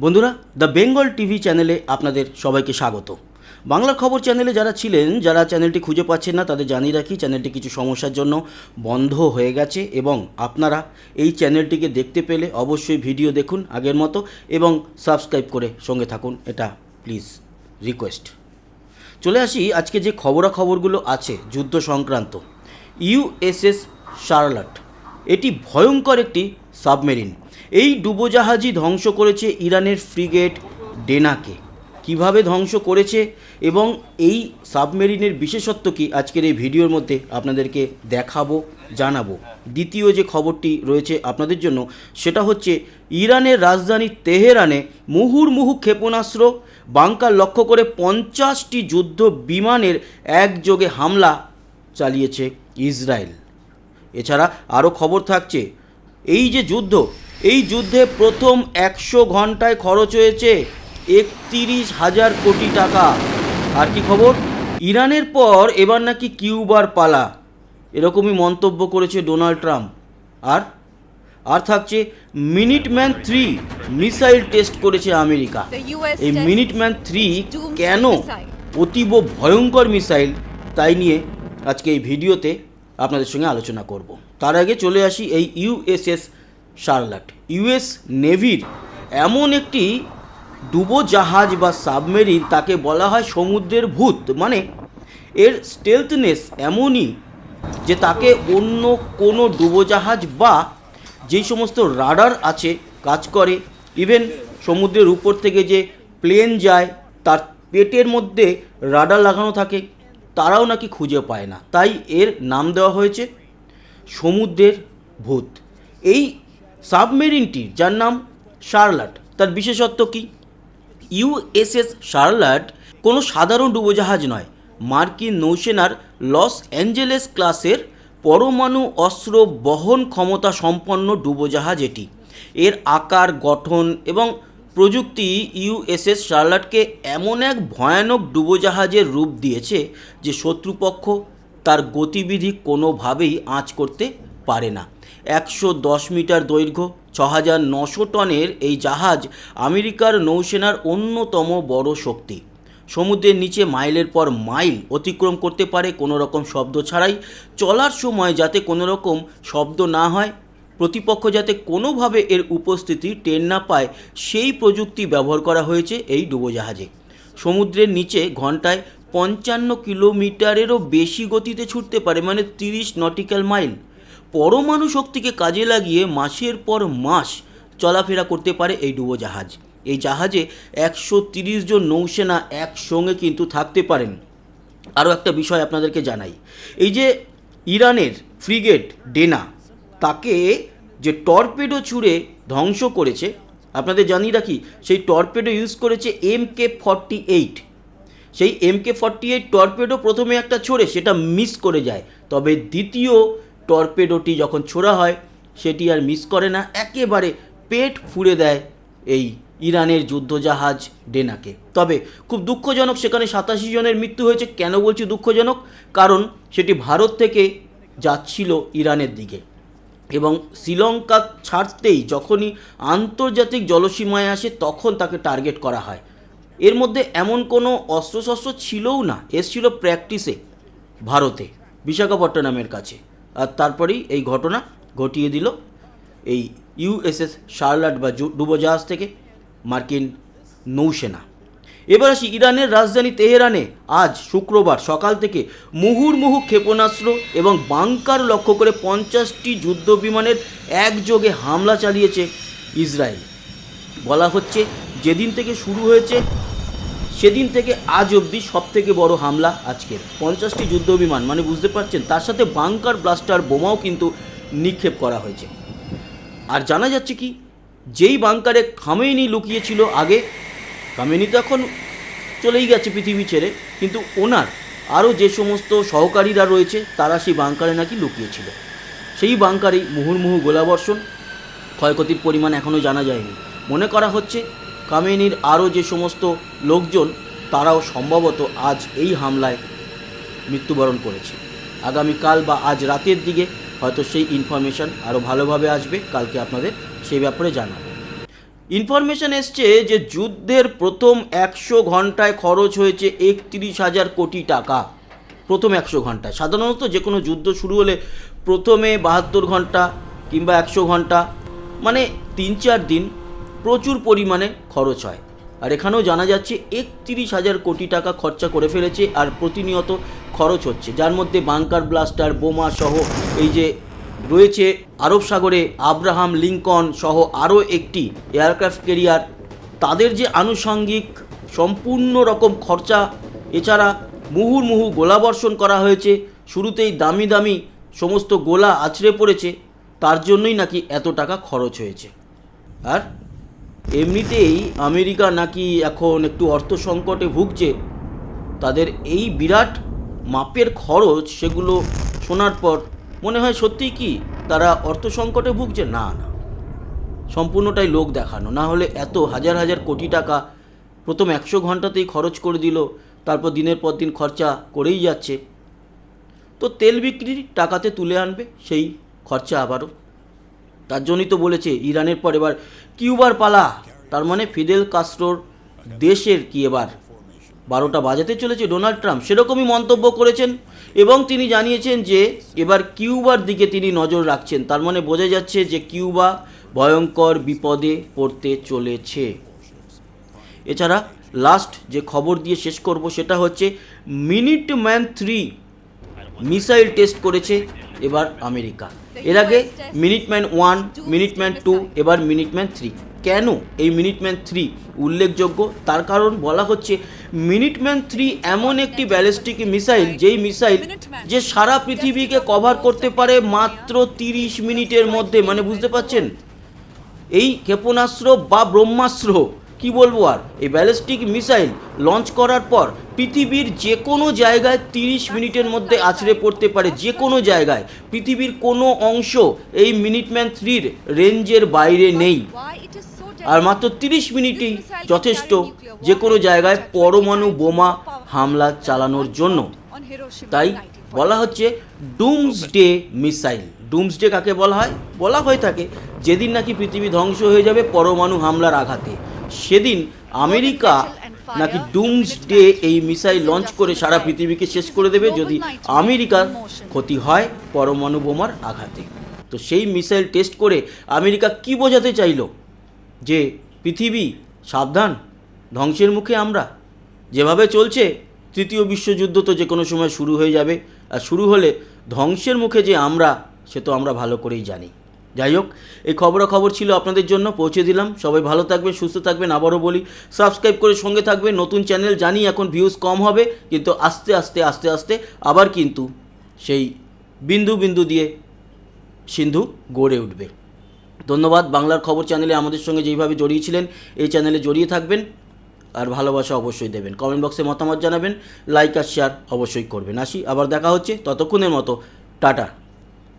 বন্ধুরা, the Bengal TV চ্যানেলে আপনাদের সবাইকে স্বাগত। বাংলা খবর চ্যানেলে যারা চ্যানেলটি খুঁজে পাচ্ছেন না তাদের জানিয়ে রাখি, চ্যানেলটি কিছু সমস্যার জন্য বন্ধ হয়ে গেছে এবং আপনারা এই চ্যানেলটিকে দেখতে পেলে অবশ্যই ভিডিও দেখুন আগের মতো এবং সাবস্ক্রাইব করে সঙ্গে থাকুন, এটা প্লিজ রিকোয়েস্ট। চলে আসি আজকে যে খবরাখবরগুলো আছে যুদ্ধ সংক্রান্ত। ইউএসএস শার্লট এটি ভয়ঙ্কর একটি সাবমেরিন। এই ডুবোজাহাজই ধ্বংস করেছে ইরানের ফ্রিগেট ডেনাকে। কিভাবে ধ্বংস করেছে এবং এই সাবমেরিনের বিশেষত্ব কী আজকের এই ভিডিওর মধ্যে আপনাদেরকে দেখাবো, জানাবো। দ্বিতীয় যে খবরটি রয়েছে আপনাদের জন্য সেটা হচ্ছে ইরানের রাজধানী তেহরানে মুহুর্মুহু ক্ষেপণাস্ত্র বাংকার লক্ষ্য করে 50টি যুদ্ধ বিমানের একযোগে হামলা চালিয়েছে ইসরায়েল। এছাড়া আরও খবর থাকছে এই যে যুদ্ধ, এই যুদ্ধে প্রথম 100 ঘন্টায় খরচ হয়েছে 31,000 কোটি টাকা। আর কি খবর, ইরানের পর এবার নাকি কিউবার পালা, এরকমই মন্তব্য করেছে ডোনাল্ড ট্রাম্প। আর থাকছে মিনিটম্যান 3 মিসাইল টেস্ট করেছে আমেরিকা। এই মিনিটম্যান 3 কেন অতীব ভয়ঙ্কর মিসাইল, তাই নিয়ে আজকে এই ভিডিওতে আপনাদের সঙ্গে আলোচনা করব। তার আগে চলে আসি এই ইউএসএস শার্লট। ইউএস নেভির এমন একটি ডুবোজাহাজ বা সাবমেরিন, তাকে বলা হয় সমুদ্রের ভূত। মানে এর স্টেলথনেস এমনই যে তাকে অন্য কোনো ডুবোজাহাজ বা যেই সমস্ত রাডার আছে কাজ করে, ইভেন সমুদ্রের উপর থেকে যে প্লেন যায় তার পেটের মধ্যে রাডার লাগানো থাকে, তারাও নাকি খুঁজে পায় না। তাই এর নাম দেওয়া হয়েছে সমুদ্রের ভূত। এই সাবমেরিনটি যার নাম শার্লট, তার বিশেষত্ব কি? ইউএসএস শার্লট কোনো সাধারণ ডুবোজাহাজ নয়, মার্কিন নৌসেনার লস অ্যাঞ্জেলেস ক্লাসের পরমাণু অস্ত্র বহন ক্ষমতা সম্পন্ন ডুবোজাহাজ এটি। এর আকার, গঠন এবং প্রযুক্তি ইউএসএস শার্লটকে এমন এক ভয়ানক ডুবোজাহাজের রূপ দিয়েছে যে শত্রুপক্ষ তার গতিবিধি কোনোভাবেই আঁচ করতে পারে না। 110 মিটার দৈর্ঘ্য, 6,900 টনের এই জাহাজ আমেরিকার নৌসেনার অন্যতম বড় শক্তি। সমুদ্রের নিচে মাইলের পর মাইল অতিক্রম করতে পারে কোনো রকম শব্দ ছাড়াই। চলার সময় যাতে কোনো রকম শব্দ না হয়, প্রতিপক্ষ যাতে কোনোভাবে এর উপস্থিতি টের না পায়, সেই প্রযুক্তি ব্যবহার করা হয়েছে এই ডুবোজাহাজে। সমুদ্রের নিচে ঘন্টায় 55 কিলোমিটারেরও বেশি গতিতে ছুটতে পারে, মানে 30 নটিক্যাল মাইল। পরমাণু শক্তিকে কাজে লাগিয়ে মাসের পর মাস চলাফেরা করতে পারে এই ডুবোজাহাজ। এই জাহাজে 130 জন নৌসেনা একসঙ্গে কিন্তু থাকতে পারেন। আরও একটা বিষয় আপনাদেরকে জানাই, এই যে ইরানের ফ্রিগেট ডেনা, তাকে যে টর্পেডো ছুঁড়ে ধ্বংস করেছে, আপনাদের জানিয়ে রাখি সেই টর্পেডো ইউজ করেছে MK-48। সেই MK-48 টর্পেডো প্রথমে একটা ছোড়ে, সেটা মিস করে যায়, তবে দ্বিতীয় টর্পেডোটি যখন ছোড়া হয় সেটি আর মিস করে না, একেবারে পেট ফুঁড়ে দেয় এই ইরানের যুদ্ধজাহাজ ডেনাকে। তবে খুব দুঃখজনক, সেখানে 87 জনের মৃত্যু হয়েছে। কেন বলছি দুঃখজনক? কারণ সেটি ভারত থেকে যাচ্ছিল ইরানের দিকে এবং শ্রীলঙ্কা ছাড়তেই যখনই আন্তর্জাতিক জলসীমায় আসে তখন তাকে টার্গেট করা হয়। এর মধ্যে এমন কোনো অস্ত্রশস্ত্র ছিলও না, এসছিল প্র্যাকটিসে ভারতে, বিশাখাপট্টনমের কাছে। আর তারপরেই এই ঘটনা ঘটিয়ে দিল এই ইউএসএস শার্লট বা ডুবোজাহাজ থেকে মার্কিন নৌসেনা। এবার আসি ইরানের রাজধানী তেহরানে আজ শুক্রবার সকাল থেকে মুহুর্মুহু ক্ষেপণাস্ত্র এবং বাংকার লক্ষ্য করে 50টি যুদ্ধ বিমানের একযোগে হামলা চালিয়েছে ইসরায়েল। বলা হচ্ছে যেদিন থেকে শুরু হয়েছে সেদিন থেকে আজ অবধি সবথেকে বড় হামলা আজকের। 50টি যুদ্ধ বিমান, মানে বুঝতে পারছেন, তার সাথে বাংকার ব্লাস্টার বোমাও কিন্তু নিক্ষেপ করা হয়েছে। আর জানা যাচ্ছে কি, যেই বাংকারে খামেনি লুকিয়েছিল আগে, খামেনি তো এখন চলেই গেছে পৃথিবী ছেড়ে, কিন্তু ওনার আরও যে সমস্ত সহকারীরা রয়েছে তারা সেই বাংকারে নাকি লুকিয়েছিল। সেই বাংকারেই মুহুর্মুহু গোলাবর্ষণ, ক্ষয়ক্ষতির পরিমাণ এখনও জানা যায়নি। মনে করা হচ্ছে খামেনির আরও যে সমস্ত লোকজন তারাও সম্ভবত আজ এই হামলায় মৃত্যুবরণ করেছে। আগামীকাল বা আজ রাতের দিকে হয়তো সেই ইনফরমেশান আরও ভালোভাবে আসবে, কালকে আপনাদের সেই ব্যাপারে জানাবো। ইনফরমেশন এসছে যে যুদ্ধের প্রথম 100 ঘন্টায় খরচ হয়েছে 31,000 কোটি টাকা। প্রথম 100 ঘন্টায়, সাধারণত যে কোনো যুদ্ধ শুরু হলে প্রথমে 72 ঘন্টা কিংবা 100 ঘন্টা মানে 3-4 দিন প্রচুর পরিমাণে খরচ হয়। আর এখানেও জানা যাচ্ছে 31,000 কোটি টাকা খরচা করে ফেলেছে আর প্রতিনিয়ত খরচ হচ্ছে, যার মধ্যে বাংকার ব্লাস্টার, বোমা সহ এই যে রয়েছে আরব সাগরে আব্রাহাম লিঙ্কন সহ আরও একটি এয়ারক্রাফট ক্যারিয়ার, তাদের যে আনুষঙ্গিক সম্পূর্ণ রকম খরচা, এছাড়া মুহুর্মুহু গোলাবর্ষণ করা হয়েছে, শুরুতেই দামি দামি সমস্ত গোলা আছড়ে পড়েছে, তার জন্যই নাকি এত টাকা খরচ হয়েছে। আর এমনিতেই আমেরিকা নাকি এখন একটু অর্থ সংকটে ভুগছে। তাদের এই বিরাট মাপের খরচ সেগুলো শোনার পর মনে হয় সত্যিই কি তারা অর্থ সংকটে ভুগছে? না না, সম্পূর্ণটাই লোক দেখানো। না হলে এত হাজার হাজার কোটি টাকা প্রথম 100 ঘন্টাতেই খরচ করে দিল, তারপর দিনের পর দিন খরচা করেই যাচ্ছে। তো তেল বিক্রির টাকাতে তুলে আনবে সেই খরচা আবারও। তার জন্যই তো বলেছে ইরানের পর এবার কিউবার পালা। তার মানে ফিদেল কাস্ট্রোর দেশের কি এবার 12টা বাজাতে চলেছে ডোনাল্ড ট্রাম্প, সেরকমই মন্তব্য করেছেন। এবং তিনি জানিয়েছেন যে এবার কিউবার দিকে তিনি নজর রাখছেন। তার মানে বোঝা যাচ্ছে যে কিউবা ভয়ঙ্কর বিপদে পড়তে চলেছে। এছাড়া লাস্ট যে খবর দিয়ে শেষ করব সেটা হচ্ছে মিনিটম্যান 3 মিসাইল টেস্ট করেছে এবার আমেরিকা। এর আগে মিনিটম্যান 1, মিনিটম্যান 2, এবার মিনিটম্যান 3। কেন এই মিনিটম্যান 3 উল্লেখযোগ্য? তার কারণ বলা হচ্ছে মিনিটম্যান 3 এমন একটি ব্যালিস্টিক মিসাইল, যেই মিসাইল যে সারা পৃথিবীকে কভার করতে পারে মাত্র 30 মিনিটের মধ্যে। মানে বুঝতে পারছেন, এই ক্ষেপণাস্ত্র বা ব্রহ্মাস্ত্র কি বলবো আর, এই ব্যালিস্টিক মিসাইল লঞ্চ করার পর পৃথিবীর যে কোনো জায়গায় 30 মিনিটের মধ্যে আছড়ে পড়তে পারে। যে কোনো জায়গায়, পৃথিবীর কোনো অংশ এই মিনিটম্যান 3-র রেঞ্জের বাইরে নেই। আর মাত্র 30 মিনিটই যথেষ্ট যে কোনো জায়গায় পরমাণু বোমা হামলা চালানোর জন্য। তাই বলা হচ্ছে ডুমসডে মিসাইল। ডুমসডে কাকে বলা হয়? বলা হয়ে থাকে যেদিন নাকি পৃথিবী ধ্বংস হয়ে যাবে পরমাণু হামলার আঘাতে, সেদিন আমেরিকা নাকি ডুমসডে এই মিসাইল লঞ্চ করে সারা পৃথিবীকে শেষ করে দেবে যদি আমেরিকার ক্ষতি হয় পরমাণু বোমার আঘাতে। তো সেই মিসাইল টেস্ট করে আমেরিকা কি বোঝাতে চাইলো? যে পৃথিবী সাবধান, ধ্বংসের মুখে আমরা। যেভাবে চলছে তৃতীয় বিশ্বযুদ্ধ তো যে কোনো সময় শুরু হয়ে যাবে, আর শুরু হলে ধ্বংসের মুখে যে আমরা, সে তো আমরা ভালো করেই জানি। যাই হোক, এই খবরাখবর ছিল আপনাদের জন্য, পৌঁছে দিলাম। সবাই ভালো থাকবেন, সুস্থ থাকবেন। আবারও বলি, সাবস্ক্রাইব করে সঙ্গে থাকবেন। নতুন চ্যানেল, জানি এখন ভিউজ কম হবে, কিন্তু আস্তে আস্তে আস্তে আস্তে আবার কিন্তু সেই বিন্দু বিন্দু দিয়ে সিন্ধু গড়ে উঠবে। ধন্যবাদ। বাংলার খবর চ্যানেলে আমাদের সঙ্গে যেইভাবে জড়িয়েছিলেন, এই চ্যানেলে জড়িয়ে থাকবেন। আর ভালোবাসা অবশ্যই দেবেন। কমেন্ট বক্সে মতামত জানাবেন, লাইক আর শেয়ার অবশ্যই করবেন। আসি, আবার দেখা হচ্ছে, ততক্ষণের মতো টাটা।